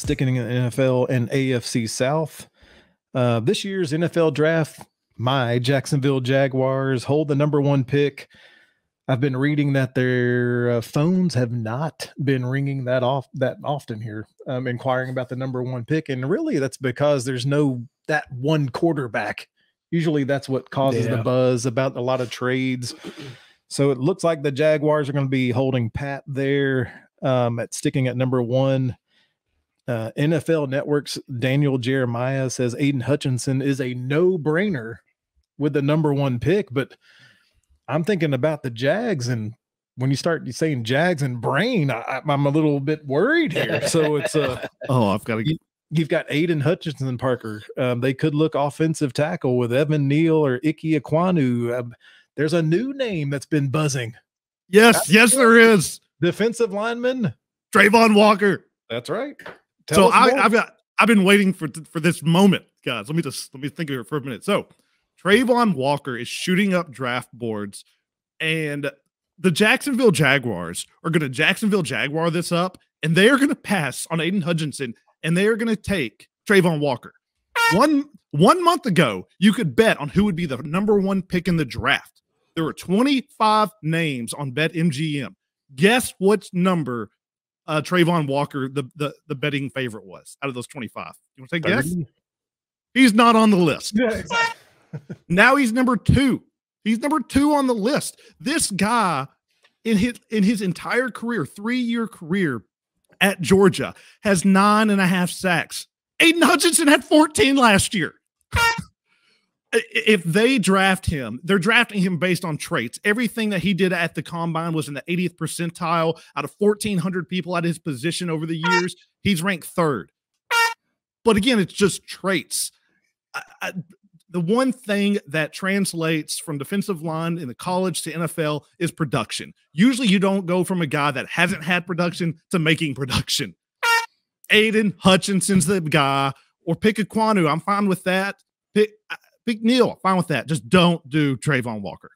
sticking in the NFL and AFC South. This year's NFL draft, my Jacksonville Jaguars hold the number 1 pick. I've been reading that their phones have not been ringing that often here, inquiring about the number 1 pick. And really that's because there's that one quarterback. Usually that's what causes the buzz about a lot of trades. So it looks like the Jaguars are going to be holding pat there at sticking at number 1. NFL Network's Daniel Jeremiah says Aiden Hutchinson is a no-brainer with the number 1 pick, but I'm thinking about the Jags, and when you start saying Jags and brain, I'm a little bit worried here. So it's I've got to. You've got Aiden Hutchinson, Parker. They could look offensive tackle with Evan Neal or Ike Ekwonu. There's a new name that's been buzzing. Yes, there is. Defensive lineman Trayvon Walker. That's right. I've been waiting for this moment, guys. Let me think of it for a minute. So Trayvon Walker is shooting up draft boards, and the Jacksonville Jaguars are going to Jacksonville Jaguar this up, and they are going to pass on Aiden Hutchinson, and they are going to take Trayvon Walker. One month ago, you could bet on who would be the number 1 pick in the draft. There were 25 names on BetMGM. Guess what number Trayvon Walker, the betting favorite, was out of those 25? You want to take a guess? He's not on the list. Yeah, exactly. Now he's number 2. He's number 2 on the list. This guy, in his entire career, 3-year career at Georgia, has 9.5 sacks. Aiden Hutchinson had 14 last year. If they draft him, they're drafting him based on traits. Everything that he did at the combine was in the 80th percentile. Out of 1,400 people at his position over the years, he's ranked 3rd. But again, it's just traits. The one thing that translates from defensive line in the college to NFL is production. Usually you don't go from a guy that hasn't had production to making production. Aiden Hutchinson's the guy, or pick Ekwonu. I'm fine with that. Pick Neal. Fine with that. Just don't do Trayvon Walker.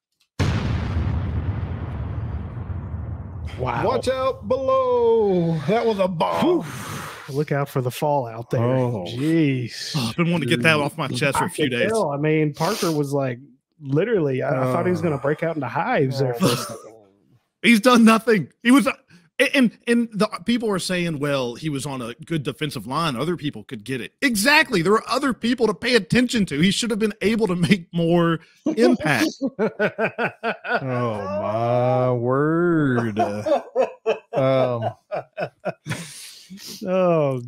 Wow. Watch out below. That was a bomb. Look out for the fall out there. Oh, jeez. I've been wanting to get that off my chest for a few days. I mean, Parker was like, literally, I thought he was going to break out into hives there for a second. He's done nothing. He was, and the people are saying, well, he was on a good defensive line. Other people could get it. Exactly. There are other people to pay attention to. He should have been able to make more impact. Oh, my word. Oh, God. So,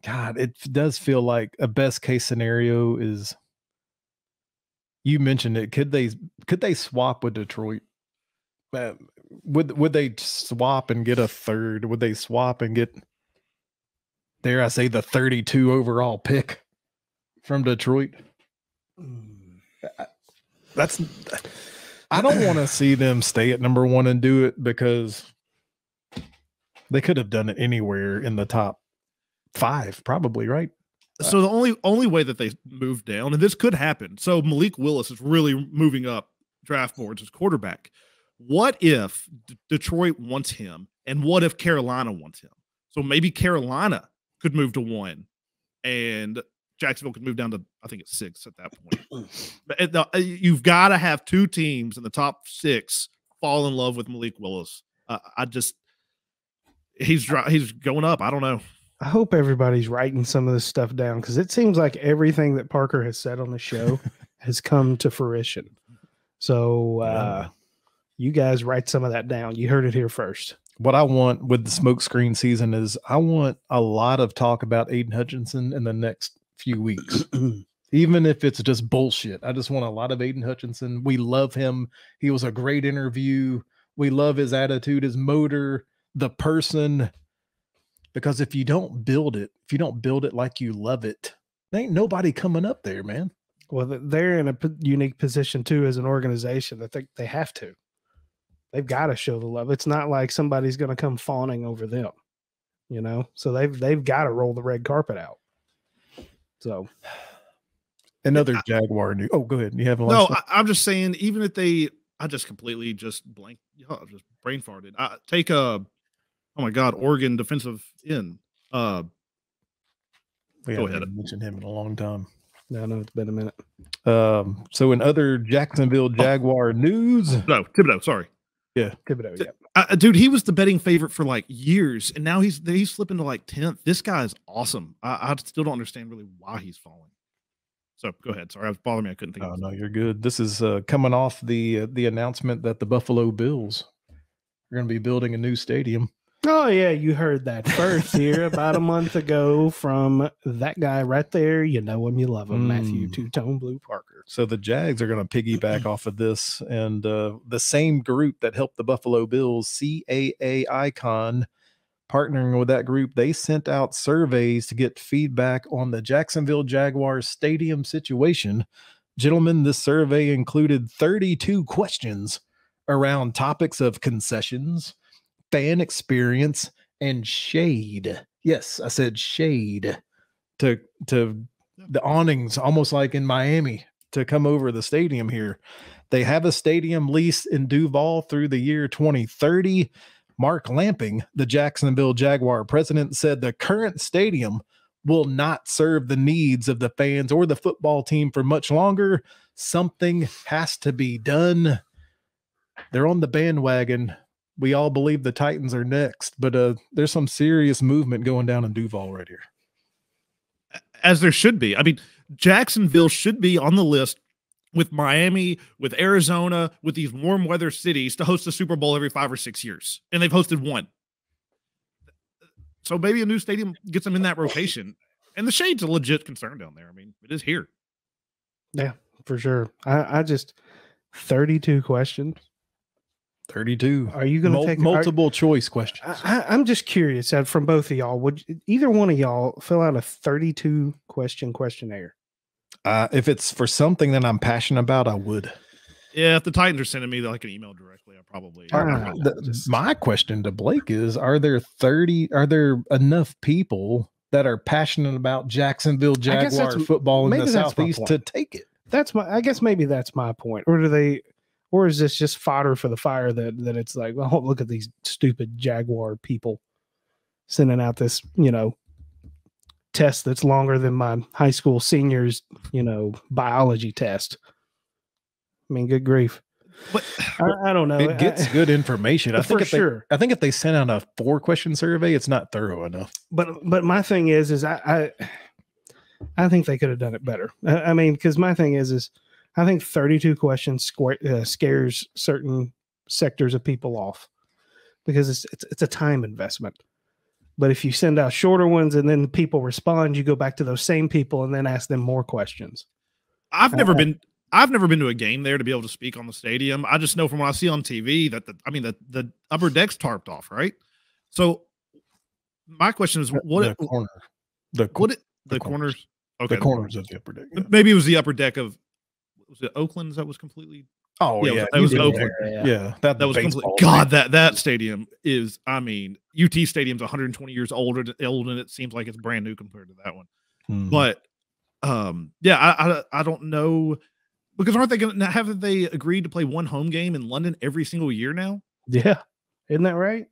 God, it does feel like a best case scenario is, you mentioned it. Could they swap with Detroit? Would they swap and get a 3rd? Would they swap and get, dare I say, the 32 overall pick from Detroit? I don't want to see them stay at number 1 and do it, because they could have done it anywhere in the top 5, probably, right? So the only way that they move down, and this could happen. So Malik Willis is really moving up draft boards as quarterback. What if Detroit wants him, and what if Carolina wants him? So maybe Carolina could move to 1, and Jacksonville could move down to, I think it's 6 at that point. But you've got to have 2 teams in the top 6 fall in love with Malik Willis. He's going up. I don't know. I hope everybody's writing some of this stuff down, because it seems like everything that Parker has said on the show has come to fruition. So you guys write some of that down. You heard it here first. What I want with the smokescreen season is I want a lot of talk about Aiden Hutchinson in the next few weeks. Even if it's just bullshit. I just want a lot of Aiden Hutchinson. We love him. He was a great interview. We love his attitude, his motor, the person. Because if you don't build it like you love it, there ain't nobody coming up there, man. Well, they're in a unique position too as an organization that they have to. They've got to show the love. It's not like somebody's going to come fawning over them, you know. So they've got to roll the red carpet out. So another Jaguar new. Oh, go ahead. You have a no. I'm just saying, even if I just completely just brain farted. Take Oh my God, Oregon defensive end. We Go haven't ahead. mentioned him in a long time. No, it's been a minute. So in other Jacksonville Jaguar news, No, Thibodeau. Sorry. Yeah, Thibodeau. Yeah. Dude, he was the betting favorite for like years, and now he's slipping to like 10th. This guy is awesome. I still don't understand really why he's falling. So go ahead. Sorry, I was bothering me. I couldn't think. Oh no, you're good. This is coming off the announcement that the Buffalo Bills are going to be building a new stadium. Oh yeah, you heard that first here about a month ago from that guy right there. You know him, you love him, Matthew Two-Tone Blue Parker. So the Jags are going to piggyback off of this, and the same group that helped the Buffalo Bills, CAA Icon, partnering with that group, they sent out surveys to get feedback on the Jacksonville Jaguars stadium situation. Gentlemen, this survey included 32 questions around topics of concessions, fan experience, and shade. Yes, I said shade to the awnings, almost like in Miami, to come over the stadium here. They have a stadium lease in Duval through the year 2030. Mark Lamping, the Jacksonville Jaguar president, said the current stadium will not serve the needs of the fans or the football team for much longer. Something has to be done. They're on the bandwagon. We all believe the Titans are next, but there's some serious movement going down in Duval right here. As there should be. I mean, Jacksonville should be on the list with Miami, with Arizona, with these warm weather cities to host a Super Bowl every 5 or 6 years. And they've hosted one. So maybe a new stadium gets them in that rotation. And the shade's a legit concern down there. I mean, it is here. Yeah, for sure. I just 32 questions. 32. Are you going to take multiple choice questions? I'm just curious from both of y'all. Would either one of y'all fill out a 32 question questionnaire? If it's for something that I'm passionate about, I would. Yeah, if the Titans are sending me like an email directly, I probably. My question to Blake is: Are there enough people that are passionate about Jacksonville Jaguar football in the Southeast to take it? I guess maybe that's my point. Or is this just fodder for the fire that it's like, well, look at these stupid Jaguar people sending out this, test that's longer than my high school seniors, biology test. I mean, good grief. But I don't know. It gets good information. I think if they sent out a 4-question survey, it's not thorough enough. But my thing is I think they could have done it better. I mean, because my thing is I think 32 questions scares certain sectors of people off because it's a time investment. But if you send out shorter ones and then people respond, you go back to those same people and then ask them more questions. I've never been to a game there to be able to speak on the stadium. I just know from what I see on TV that the upper deck's tarped off, right? So my question is, the corners? Okay, the corners of the upper deck. Yeah. Maybe it was the upper deck of. Was it Oakland's that was completely? Oh yeah, that was Oakland. Yeah, that was completely. God, that stadium is. I mean, UT Stadium's 120 years old, and it seems like it's brand new compared to that one. But I don't know because aren't they going to haven't they agreed to play one home game in London every single year now? Yeah, isn't that right?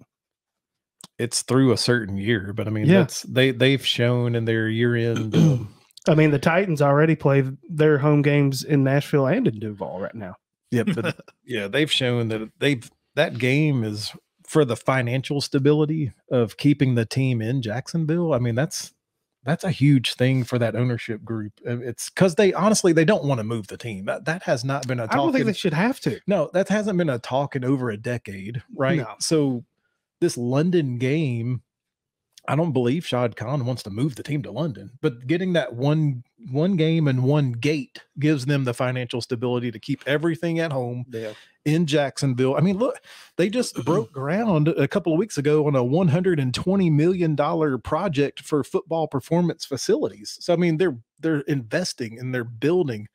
It's through a certain year, but I mean, they've shown in their year end. I mean, the Titans already play their home games in Nashville and in Duval right now. Yep. But they've shown that that game is for the financial stability of keeping the team in Jacksonville. I mean, that's a huge thing for that ownership group. It's because they don't want to move the team. That has not been a talk. I don't think they should have to. No, that hasn't been a talk in over a decade, right? No. So this London game, I don't believe Shad Khan wants to move the team to London, but getting that one game and one gate gives them the financial stability to keep everything at home in Jacksonville. I mean, look, they just broke ground a couple of weeks ago on a $120 million project for football performance facilities. So, I mean, they're investing and they're building.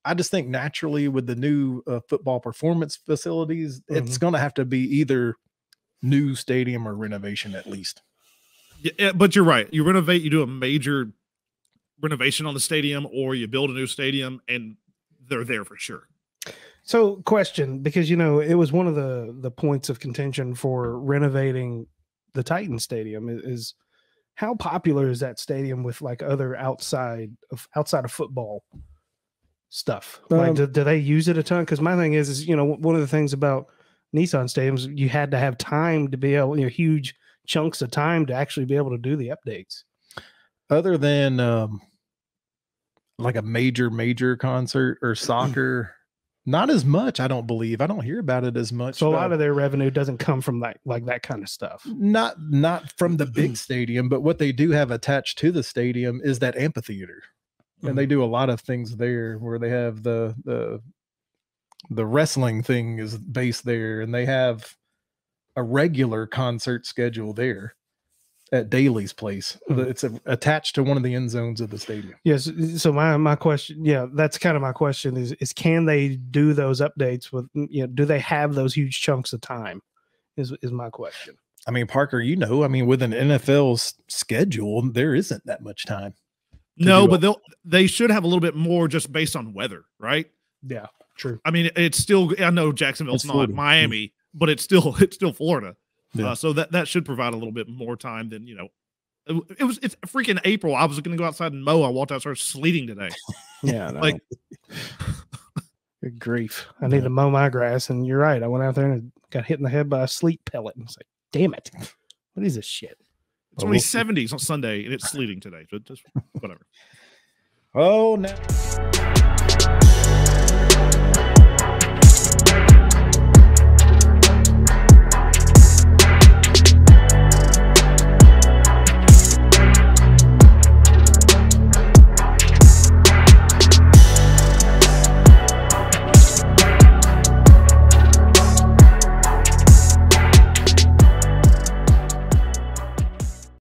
I just think naturally with the new football performance facilities, it's going to have to be either new stadium or renovation at least. Yeah, but you're right. You renovate, you do a major renovation on the stadium, or you build a new stadium, and they're there for sure. So, question, because it was one of the points of contention for renovating the Titan Stadium is how popular is that stadium with like other outside of football stuff? Like, do they use it a ton? Because my thing is, one of the things about Nissan stadiums, you had to have time to be able, huge chunks of time to actually be able to do the updates. Other than like a major concert or soccer, not as much. I don't believe. I don't hear about it as much. So a lot of their revenue doesn't come from that kind of stuff. Not from the big stadium, but what they do have attached to the stadium is that amphitheater, and they do a lot of things there where they have the wrestling thing is based there, and they have a regular concert schedule there at Daly's place. It's attached to one of the end zones of the stadium. Yes. So my question, that's kind of my question is can they do those updates with, do they have those huge chunks of time is my question. I mean, Parker, with an NFL's schedule, there isn't that much time. No, but they should have a little bit more just based on weather, right? Yeah, true. I mean, it's still, I know Jacksonville's not Miami, but it's still Florida. Yeah. So that should provide a little bit more time than, it's freaking April. I was going to go outside and mow. I walked outside, started sleeting today. Yeah. No. Like, good grief. I need to mow my grass. And you're right. I went out there and got hit in the head by a sleet pellet. And it's like, damn it. What is this shit? It's only 70s on Sunday and it's sleeting today. So just whatever. Oh, no.